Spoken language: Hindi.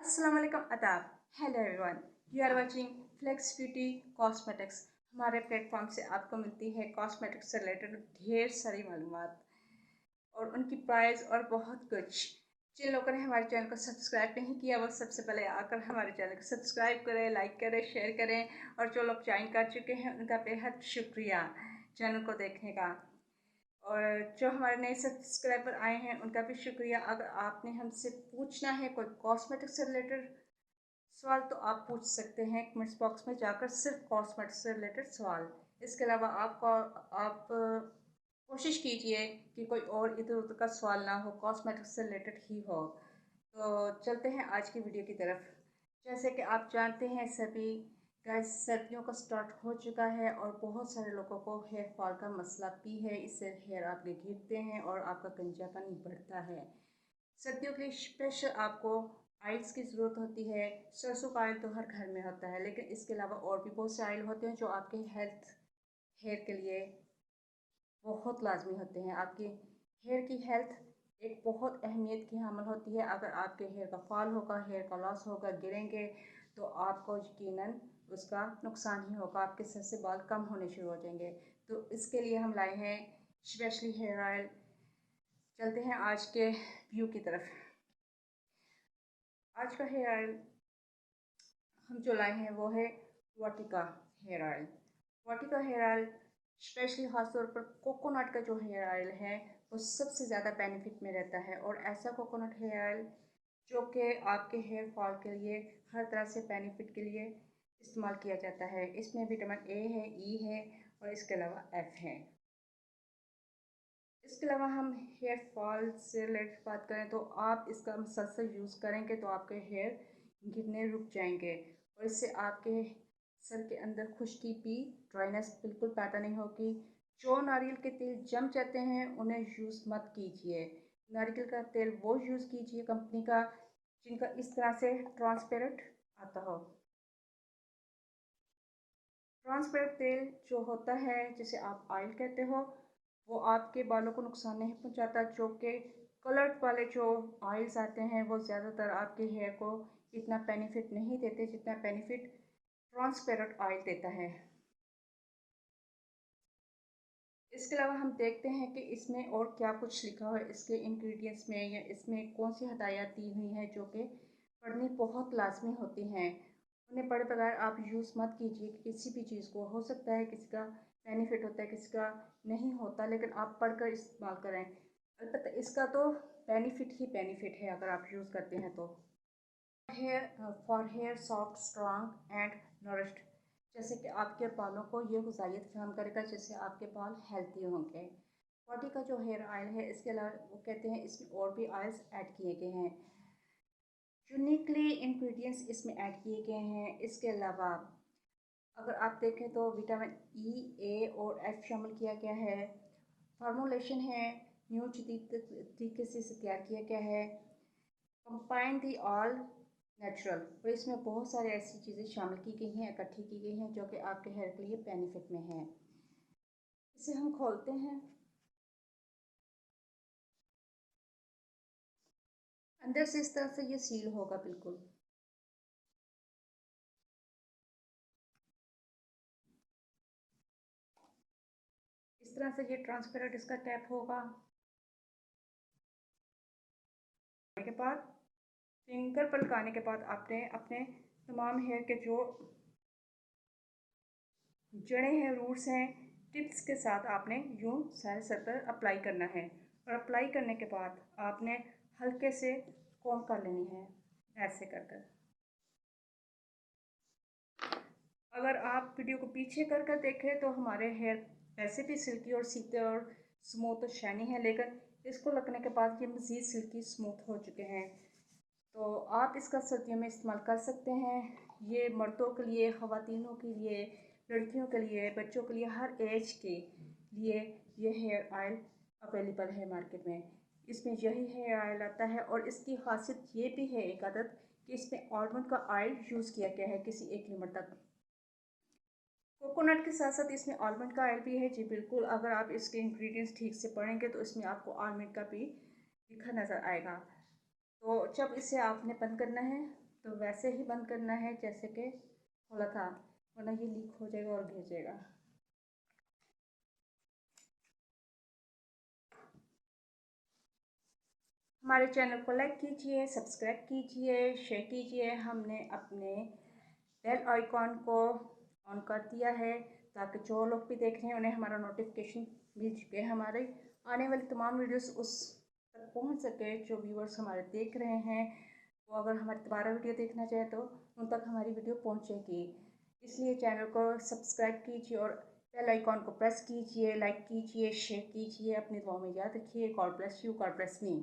अस्सलाम वालेकुम अदाब। Hello everyone, you are watching Flex Beauty Cosmetics. हमारे प्लेटफॉर्म से आपको मिलती है कॉस्मेटिक्स से रिलेटेड ढेर सारी मालूमात और उनकी प्राइस और बहुत कुछ। जिन लोगों ने हमारे चैनल को सब्सक्राइब नहीं किया वो सबसे पहले आकर हमारे चैनल को सब्सक्राइब करें, लाइक करें, शेयर करें। और जो लोग ज्वाइन कर चुके हैं उनका बेहद शुक्रिया चैनल को देखने का। और जो हमारे नए सब्सक्राइबर आए हैं उनका भी शुक्रिया। अगर आपने हमसे पूछना है कोई कॉस्मेटिक्स से रिलेटेड सवाल तो आप पूछ सकते हैं कमेंट्स बॉक्स में जाकर, सिर्फ कॉस्मेटिक्स से रिलेटेड सवाल। इसके अलावा आप कोशिश कीजिए कि कोई और इधर उधर का सवाल ना हो, कॉस्मेटिक्स से रिलेटेड ही हो। तो चलते हैं आज की वीडियो की तरफ। जैसे कि आप जानते हैं सभी गैस, सर्दियों का स्टार्ट हो चुका है और बहुत सारे लोगों को हेयर फॉल का मसला भी है। इससे हेयर आपके गिरते हैं और आपका गंजापन बढ़ता है। सर्दियों के लिए स्पेशल आपको ऑयल्स की ज़रूरत होती है। सरसों का ऑयल तो हर घर में होता है, लेकिन इसके अलावा और भी बहुत से ऑयल होते हैं जो आपके हेयर के लिए बहुत लाजमी होते हैं। आपके हेयर की हेल्थ एक बहुत अहमियत की हामिल होती है। अगर आपके हेयर का फॉल होगा, हेयर का लॉस होगा, गिरेंगे तो आपको यकीनन उसका नुकसान ही होगा। आपके सर से बाल कम होने शुरू हो जाएंगे। तो इसके लिए हम लाए हैं स्पेशली हेयर ऑयल। चलते हैं आज के व्यू की तरफ। आज का हेयर ऑयल हम जो लाए हैं वो है वाटिका हेयर ऑयल। वाटिका हेयर ऑयल स्पेशली ख़ासतौर पर कोकोनट का जो हेयर ऑयल है वो सबसे ज़्यादा बेनिफिट में रहता है। और ऐसा कोकोनट हेयर ऑयल जो कि आपके हेयर फॉल के लिए हर तरह से बेनिफिट के लिए इस्तेमाल किया जाता है। इसमें विटामिन ए है, ई है और इसके अलावा एफ है। इसके अलावा हम हेयर फॉल से रिलेटेड बात करें तो आप इसका मुसलसल यूज़ करेंगे तो आपके हेयर गिरने रुक जाएंगे और इससे आपके सर के अंदर खुश्की भी, ड्राइनेस बिल्कुल पैदा नहीं होगी। जो नारियल के तेल जम जाते हैं उन्हें यूज़ मत कीजिए। नारियल का तेल वो यूज़ कीजिए कंपनी का जिनका इस तरह से ट्रांसपेरेंट आता हो। ट्रांसपेरेंट तेल जो होता है जिसे आप ऑयल कहते हो वो आपके बालों को नुकसान नहीं पहुंचाता। जो कि कलर्ड वाले जो ऑयल्स आते हैं वो ज़्यादातर आपके हेयर को इतना बेनिफिट नहीं देते जितना बेनिफिट ट्रांसपेरेंट ऑयल देता है। इसके अलावा हम देखते हैं कि इसमें और क्या कुछ लिखा हुआ है इसके इंग्रेडिएंट्स में, या इसमें कौन सी हदायत दी हुई हैं जो कि पढ़नी बहुत लाजमी होती हैं। उन्हें पढ़े बगैर आप यूज़ मत कीजिए किसी भी चीज़ को। हो सकता है किसी का बेनिफिट होता है, किसी का नहीं होता, लेकिन आप पढ़कर इस्तेमाल करें। अलबत्ता इसका तो बेनिफिट ही बेनिफिट है अगर आप यूज़ करते हैं तो। For hair soft, strong and nourished, जैसे कि आपके बालों को ये गुजारियत फराहम करेगा जिससे आपके बाल हेल्थी होंगे। बॉडी का जो हेयर ऑयल है इसके अलावा वो कहते हैं इसमें और भी ऑयल्स ऐड किए गए हैं, यूनिकली इंग्रेडिएंट्स इसमें ऐड किए गए हैं। इसके अलावा अगर आप देखें तो विटामिन ई, ए और एफ शामिल किया गया है। फार्मूलेशन है न्यू जदीद तरीके से इसे तैयार किया गया है। कंबाइन दी ऑल नेचुरल, और इसमें बहुत सारी ऐसी चीज़ें शामिल की गई हैं, इकट्ठी की गई हैं जो कि आपके हेयर के लिए बेनिफिट में है। इसे हम खोलते हैं। अंदर से इस तरह से ये सील होगा बिल्कुल। इस तरह से ये ट्रांसपेरेंट इसका टैप होगा। के बाद फिंगर पर लगाने के बाद आपने अपने तमाम हेयर के जो जड़ें हैं, रूट्स हैं, टिप्स के साथ आपने यूं सारे सर पर अप्लाई करना है। और अप्लाई करने के बाद आपने हल्के से कॉम कर लेनी है ऐसे कर कर। अगर आप वीडियो को पीछे कर कर देखें तो हमारे हेयर वैसे भी सिल्की और सीधे और स्मूथ और शाइनी है, लेकिन इसको लगने के बाद ये मज़ीद सिल्की स्मूथ हो चुके हैं। तो आप इसका सर्दियों में इस्तेमाल कर सकते हैं। ये मर्दों के लिए, ख़वातीनों के लिए, लड़कियों के लिए, बच्चों के लिए, हर एज के लिए ये हेयर ऑयल अवेलेबल है मार्केट में। इसमें यही हेयर ऑयल आता है और इसकी खासियत ये भी है एक आदत कि इसमें आलमंड का ऑयल यूज़ किया गया है किसी एक लिमिट तक। कोकोनट के साथ साथ इसमें आलमंड का ऑयल भी है जी बिल्कुल। अगर आप इसके इंग्रेडिएंट्स ठीक से पढ़ेंगे तो इसमें आपको आलमंड का भी लिखा नज़र आएगा। तो जब इसे आपने बंद करना है तो वैसे ही बंद करना है जैसे कि खोला था, वरना ये लीक हो जाएगा और गिर जाएगा। हमारे चैनल को लाइक कीजिए, सब्सक्राइब कीजिए, शेयर कीजिए। हमने अपने बेल आइकॉन को ऑन कर दिया है ताकि जो लोग भी देख रहे हैं उन्हें हमारा नोटिफिकेशन मिल चुके हैं। हमारे आने वाली तमाम वीडियोस उस तक पहुंच सके। जो व्यूअर्स हमारे देख रहे हैं वो अगर हमारी दोबारा वीडियो देखना चाहे तो उन तक हमारी वीडियो पहुंचेगी। इसलिए चैनल को सब्सक्राइब कीजिए और बेल आइकॉन को प्रेस कीजिए, लाइक कीजिए, शेयर कीजिए। अपनी दुआ में याद रखिए। God bless you, God bless me.